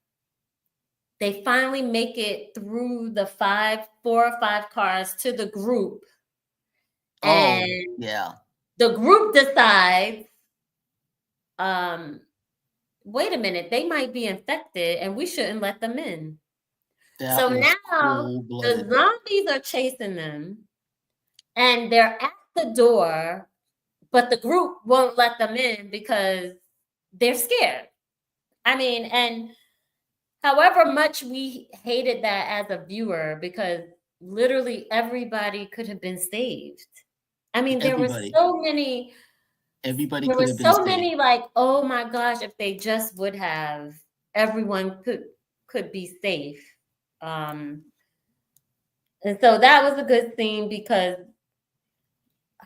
they finally make it through the 4 or 5 cars to the group. And yeah. The group decides, wait a minute, they might be infected and we shouldn't let them in. So now the zombies are chasing them and they're at the door, but the group won't let them in because they're scared. I mean, and however much we hated that as a viewer, because literally everybody could have been saved. I mean, there were so many. Everybody there could were have been so saved. many, like, oh my gosh, if they just would have, everyone could be safe. And so that was a good scene because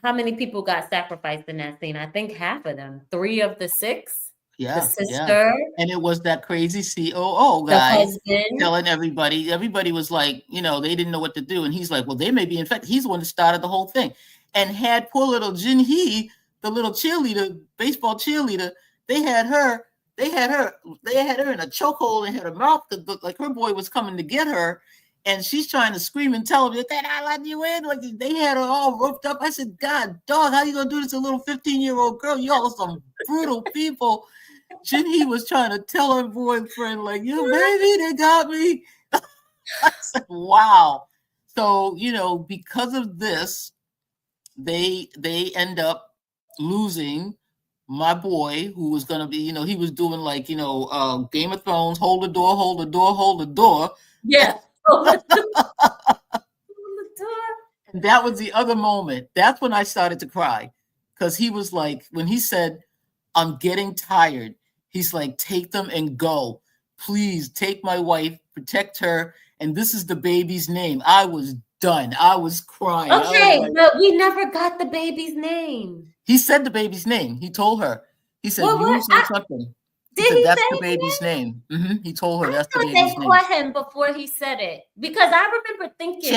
how many people got sacrificed in that scene? I think half of them, 3 of the 6. Yeah, the sister, yeah. And it was that crazy COO guy husband, telling everybody. Everybody was like, they didn't know what to do, and he's like, well, they may be infected. He's the one that started the whole thing, and had poor little Jin Hee, the little cheerleader, baseball cheerleader. They had her in a chokehold and had her mouth like her boy was coming to get her, and she's trying to scream and tell him that I let you in. Like they had her all roped up. I said, God, dog, how you gonna do this to a little 15-year-old girl? Y'all are some brutal people. Jin Hee was trying to tell her boyfriend, like, baby, they got me. I said, wow. So, because of this, they end up losing my boy, who was going to be, he was doing like, Game of Thrones, hold the door, hold the door, hold the door. Yeah. And that was the other moment. That's when I started to cry. because he was like, when he said, "I'm getting tired," he's like, "Take them and go. Please take my wife, protect her, and this is the baby's name." I was done. I was crying. Okay, like, but we never got the baby's name. he said the baby's name. He told her. He said, Well, "You say something." He did said, he "That's say the his baby's name." He told her I that's the thought baby's they name. caught him before he said it because I remember thinking,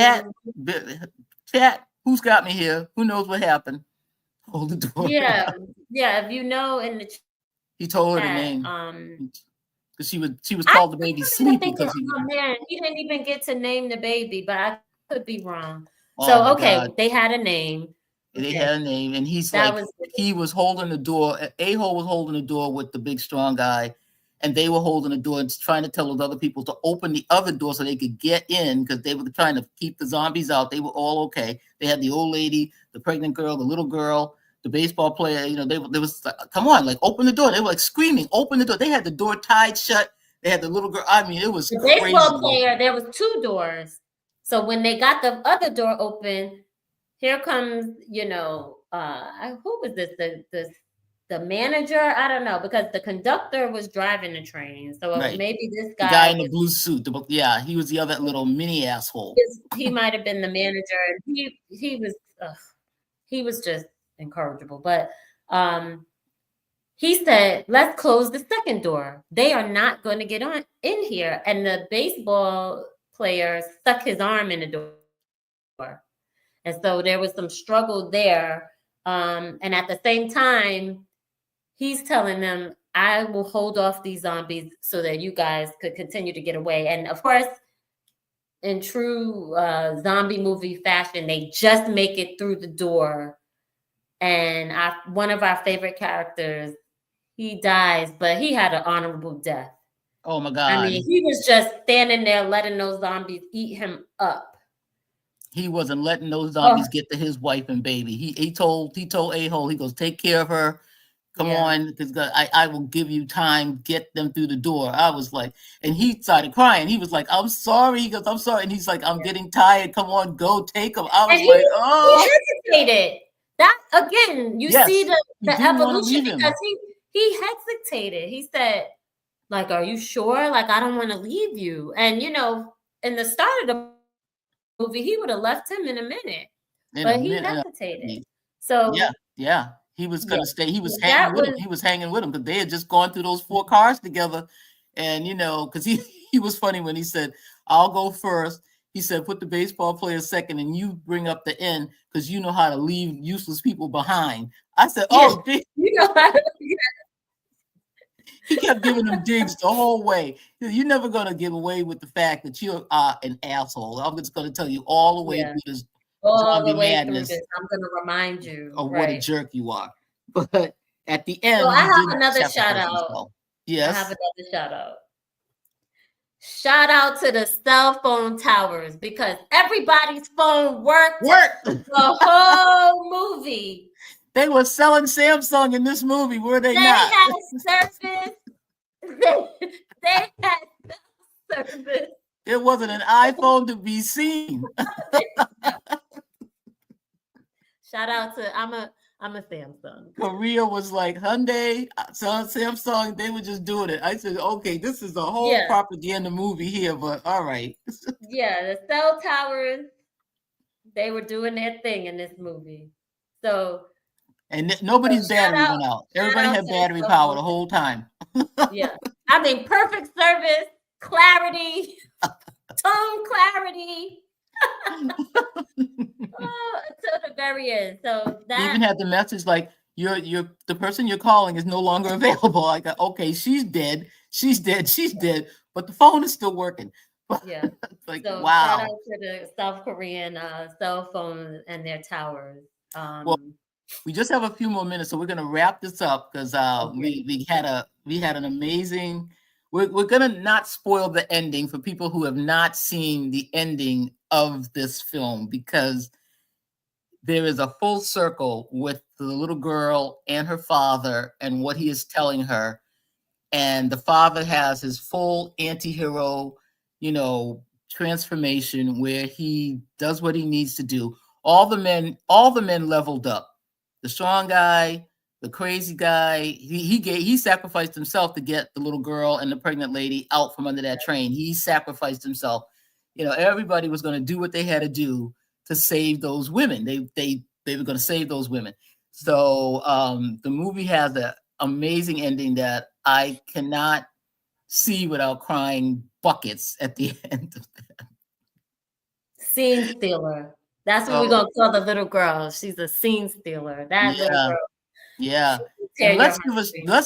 Chat, who's got me here? Who knows what happened? Hold the door. yeah, if you know in the chat, He told her the name. Because she was called the baby Sleepy because oh man, he didn't even get to name the baby, but I could be wrong. Oh so my okay, God. they had a name. They had a name, and he's That like, was he was holding the door. A-hole was holding the door with the big strong guy, and they were holding the door and trying to tell those other people to open the other door so they could get in because they were trying to keep the zombies out. They were all okay. They had the old lady, the pregnant girl, the little girl, the baseball player. You know, they was like, come on, like open the door. They were like screaming, open the door. They had the door tied shut. They had the little girl. I mean, it was the crazy. baseball player. There was 2 doors, so when they got the other door open, here comes, who was this? The manager? I don't know, because the conductor was driving the train. So Right. maybe this the guy in the blue suit. Yeah, he was the other little mini asshole. He might have been the manager, and he was just incorrigible. But he said, "Let's close the second door. They are not going to get on in here." And the baseball player stuck his arm in the door. And so there was some struggle there. And at the same time, he's telling them, "I will hold off these zombies so that you guys could continue to get away." And of course, in true zombie movie fashion, they just make it through the door. And one of our favorite characters, he dies, but he had an honorable death. Oh my God. I mean, he was just standing there letting those zombies eat him up. He wasn't letting those zombies get to his wife and baby. He told A-hole, he goes, "Take care of her. Come on, because I will give you time. Get them through the door." I was like, and he started crying. He was like, "I'm sorry." He goes, "I'm sorry." And he's like, "I'm getting tired. Come on, go take them." I was like, "Oh." He hesitated. That again, you see the evolution because he hesitated. He said, like, "Are you sure? Like, I don't want to leave you." And in the start of the movie, he would have left him in a minute, but he hesitated. So yeah, he was gonna stay. He was hanging with him. He was hanging with him because they had just gone through those 4 cars together, and because he was funny when he said, "I'll go first." He said, "Put the baseball player second, and you bring up the end because you know how to leave useless people behind." I said, "Oh, you know how to." He kept giving them digs the whole way. You're never going to get away with the fact that you are an asshole. I'm just going to tell you all the way through this zombie madness. I'm going to remind you of what a jerk you are. But at the end, so I have another shout out. Yes, I have another shout out. Shout out to the cell phone towers because everybody's phone worked the whole movie. They were selling Samsung in this movie, were they not? They had service. They had service. There wasn't an iPhone to be seen. Shout out to I'm a Samsung. Korea was like Hyundai, Samsung. They were just doing it. I said, okay, this is a whole propaganda movie here, but all right. The cell towers, they were doing their thing in this movie. So. And nobody's battery went out. Everybody had battery power the whole time. I mean, perfect service, clarity, tone clarity. Until the very end. So that even had the message like the person you're calling is no longer available. Like, okay, she's dead, but the phone is still working. Like, so wow. Shout out to the South Korean cell phone and their towers. Well, we just have a few more minutes, so we're gonna wrap this up because we had an amazing. We're gonna not spoil the ending for people who have not seen the ending of this film because there is a full circle with the little girl and her father and what he is telling her, and the father has his full anti-hero, transformation where he does what he needs to do. All the men leveled up. the strong guy, the crazy guy. He sacrificed himself to get the little girl and the pregnant lady out from under that train. He sacrificed himself. Everybody was going to do what they had to do to save those women. They were going to save those women. So the movie has an amazing ending that I cannot see without crying buckets at the end of that. Scene stealer. That's what we're gonna call the little girl. She's a scene stealer. That little girl. Yeah. And let's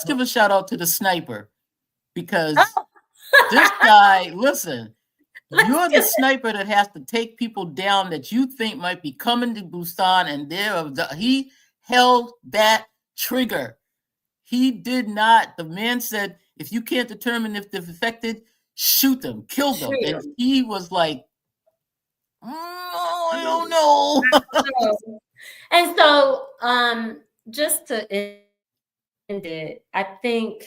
give a shout out to the sniper, because this guy, listen, you're the sniper that has to take people down that you think might be coming to Busan, and he held that trigger. He did not. The man said, if you can't determine if they're infected, shoot them, kill them. And he was like, I don't know. And so, just to end it, I think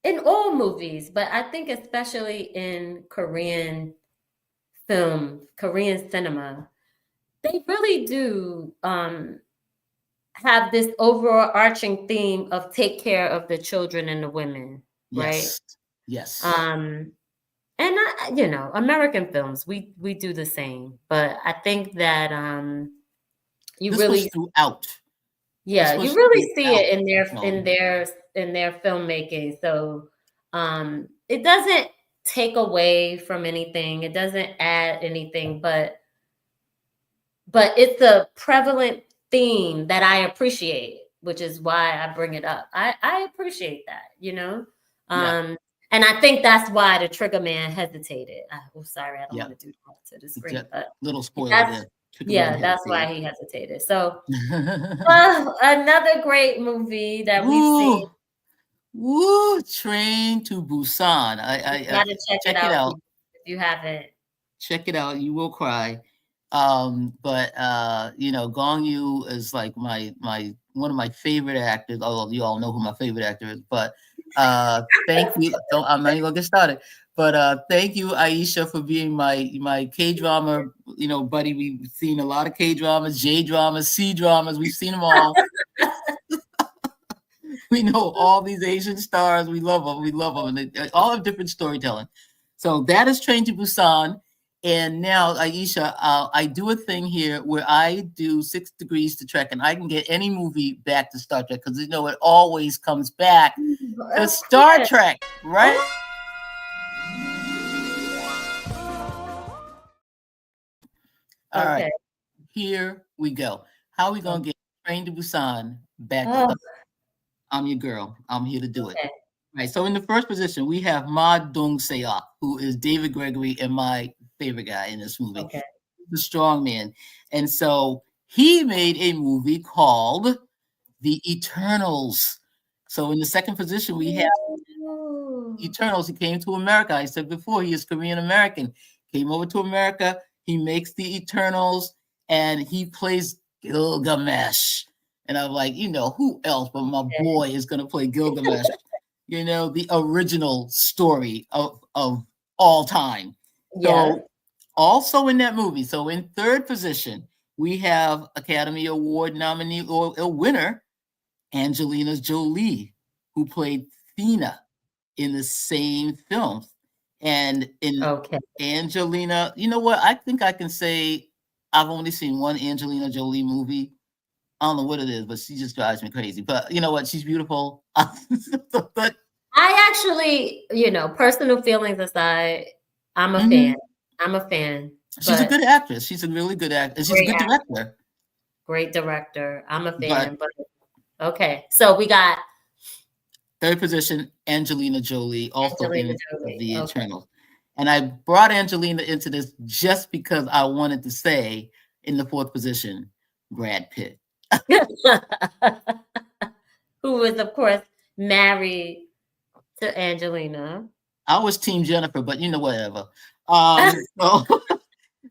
in all movies, but I think especially in Korean film, Korean cinema, they really do have this overarching theme of take care of the children and the women, right? Yes. And American films, we do the same, but I think that you this really was throughout. Yeah, you really see it in their filmmaking. So it doesn't take away from anything. It doesn't add anything, but it's a prevalent theme that I appreciate, which is why I bring it up. I appreciate that, And I think that's why the Trigger Man hesitated. Sorry, I don't want to do that to the screen, but little spoiler. That's why he hesitated. So another great movie that we've seen. Train to Busan. I gotta check it out if you haven't. Check it out. You will cry. But Gong Yoo is like my one of my favorite actors, although you all know who my favorite actor is. But thank you. I'm not even gonna get started. But thank you, Ayisha, for being my K-drama, buddy. We've seen a lot of K-dramas, J-dramas, C-dramas. We've seen them all. We know all these Asian stars. We love them. We love them. And they all have different storytelling. So that is Train to Busan. And now, Ayisha, I do a thing here where I do 6 degrees to Trek, and I can get any movie back to Star Trek, because it always comes back to Star Trek, right? All right, here we go. How are we going to get Train to Busan back to Star Trek? I'm your girl. I'm here to do it. Right. So in the first position, we have Ma Dong-seok, who is David Gregory and my favorite guy in this movie, the strong man. And so he made a movie called The Eternals. So in the second position, we have Eternals. He came to America. I said before, he is Korean American. Came over to America. He makes The Eternals, and he plays Gilgamesh. And I'm like, who else but my boy is going to play Gilgamesh? The original story of all time. So also in that movie, so in third position, we have Academy Award nominee or a winner, Angelina Jolie, who played Thena in the same film. And in Angelina, you know what? I think I can say I've only seen one Angelina Jolie movie. I don't know what it is, but she just drives me crazy. But you know what? She's beautiful. But I actually, personal feelings aside, I'm a fan. I'm a fan. She's a good actress. She's a really good actress. She's a good director. Great director. I'm a fan. But okay, so we got third position, Angelina Jolie, also in The Eternals. And I brought Angelina into this just because I wanted to say in the fourth position, Brad Pitt. Who was, of course, married to Angelina. I was Team Jennifer, but whatever.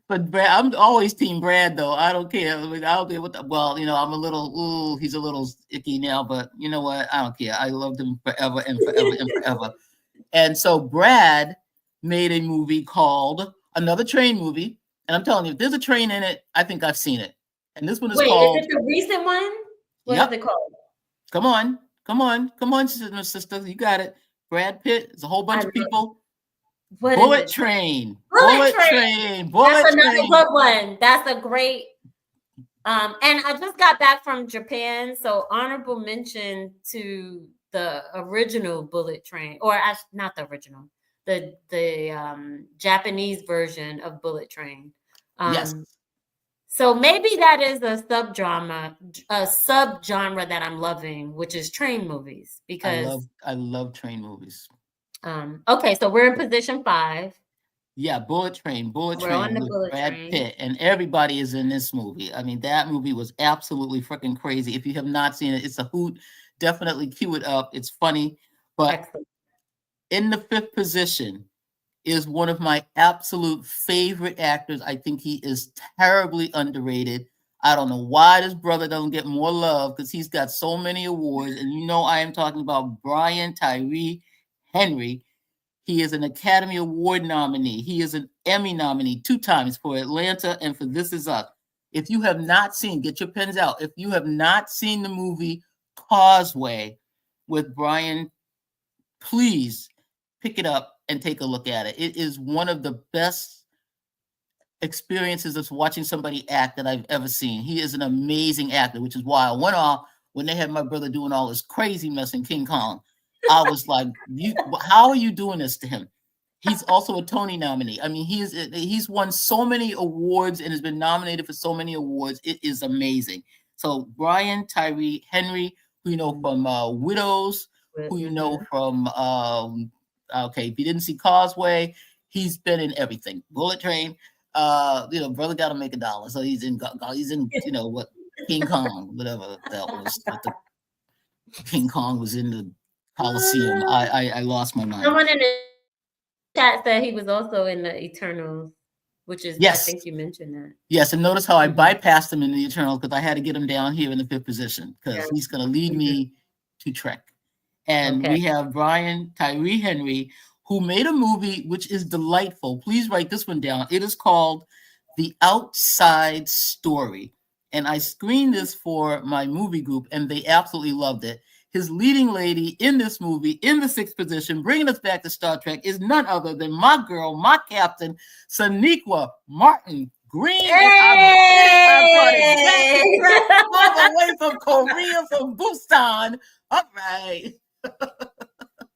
But Brad, I'm always Team Brad, though. I don't care. I'll be with. I'm a little. He's a little icky now, but you know what? I don't care. I loved him forever and forever and forever. And so Brad made a movie called another train movie, and I'm telling you, if there's a train in it, I think I've seen it. And this one is Wait, called. is it the recent one? What Yep. is it called? Come on, sister. You got it. Brad Pitt. It's a whole bunch of people. What Bullet is it? Train. Bullet Train. That's another good one. That's a great. And I just got back from Japan, so honorable mention to the original Bullet Train, or not the original, the Japanese version of Bullet Train. Yes. So maybe that is a subgenre that I'm loving, which is train movies, because I love train movies. Okay, so we're in position 5. Yeah, Bullet Train with Brad Pitt, and everybody is in this movie. I mean, that movie was absolutely freaking crazy. If you have not seen it, it's a hoot. Definitely cue it up. It's funny. But excellent. In the 5th position is one of my absolute favorite actors. I think he is terribly underrated. I don't know why this brother doesn't get more love, because he's got so many awards. And you know I am talking about Brian Tyree Henry. He is an Academy Award nominee. He is an Emmy nominee 2 times for Atlanta and for This Is Us. If you have not seen, get your pens out. If you have not seen the movie Causeway with Brian, please pick it up and take a look at it. It is one of the best experiences of watching somebody act that I've ever seen. He is an amazing actor, which is why I went off when they had my brother doing all this crazy mess in King Kong. I was like, how are you doing this to him? He's also a Tony nominee. I mean, he's won so many awards and has been nominated for so many awards. It is amazing. So Brian Tyree Henry, who you know from Widows, who you know from okay, if you didn't see Causeway, he's been in everything. Bullet Train, brother got to make $1, so he's in what, King Kong, whatever that was. King Kong was in the Coliseum. I lost my mind. Someone in the chat said he was also in the Eternals, which is, yes. I think you mentioned that. Yes, and notice how I bypassed him in the Eternals because I had to get him down here in the 5th position because he's going to lead me to Trek. And we have Brian Tyree Henry, who made a movie which is delightful. Please write this one down. It is called The Outside Story. And I screened this for my movie group, and they absolutely loved it. His leading lady in this movie, in the 6th position, bringing us back to Star Trek, is none other than my girl, my captain, Sonequa Martin Green. Hey! All the way from Korea, from Busan. All right.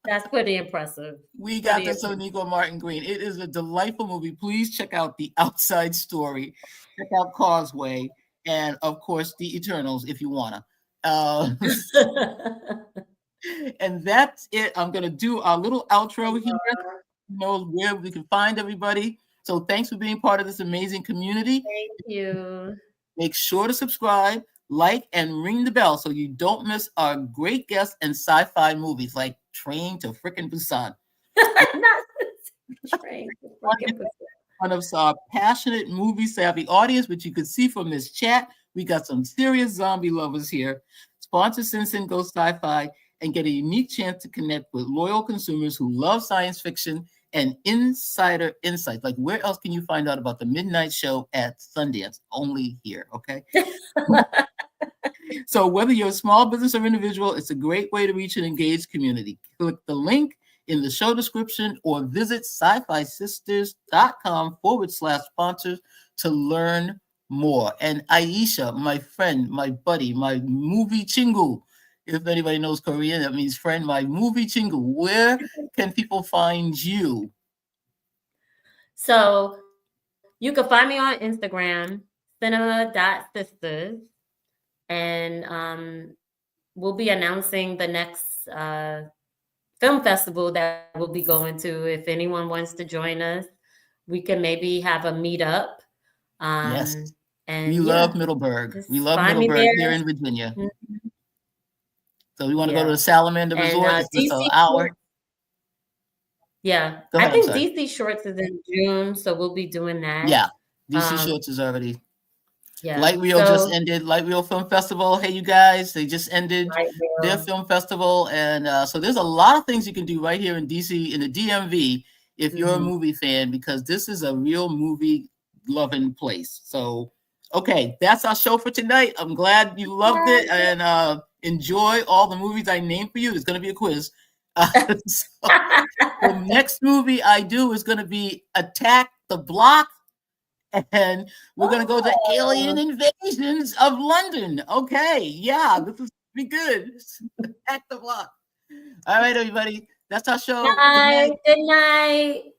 That's pretty impressive. We got the Sonequa Martin Green. It is a delightful movie. Please check out The Outside Story. Check out Causeway. And, of course, The Eternals, if you want to. And that's it. I'm going to do our little outro here. You know where we can find everybody. So thanks for being part of this amazing community. Thank you. Make sure to subscribe, like, and ring the bell so you don't miss our great guests and sci-fi movies like Train to Frickin' Busan. Train to Frickin' Busan. One of our passionate movie savvy audience, which you could see from this chat. We got some serious zombie lovers here. Sponsor CinnCine Goes SyFy and get a unique chance to connect with loyal consumers who love science fiction and insider insights. Like, where else can you find out about the midnight show at Sundance? Only here, okay? So whether you're a small business or individual, it's a great way to reach an engaged community. Click the link in the show description or visit sci-fisisters.com/sponsors to learn more. And Ayisha, my friend, my buddy, my movie chingu. If anybody knows Korean, that means friend, my movie chingu. Where can people find you? So you can find me on Instagram, cinema.sisters. And we'll be announcing the next film festival that we'll be going to. If anyone wants to join us, we can maybe have a meetup. Yes. And we love Middleburg. We love Middleburg here in Virginia. Mm-hmm. So we want to go to the Salamander Resort. It's just an hour. Yeah. I think DC Shorts is in June, so we'll be doing that. Yeah. DC Shorts is already. Yeah. Light Reel just ended. Light Reel Film Festival. Hey, you guys, they just ended their film festival. And so there's a lot of things you can do right here in DC, in the DMV, if you're a movie fan, because this is a real movie loving place. So Okay, that's our show for tonight. I'm glad you loved it and enjoy all the movies I named for you. There's going to be a quiz. So the next movie I do is going to be Attack the Block, and we're going to go to Alien Invasions of London. Okay, yeah, this is be good. Attack the Block. All right, everybody, that's our show. Bye. Good night.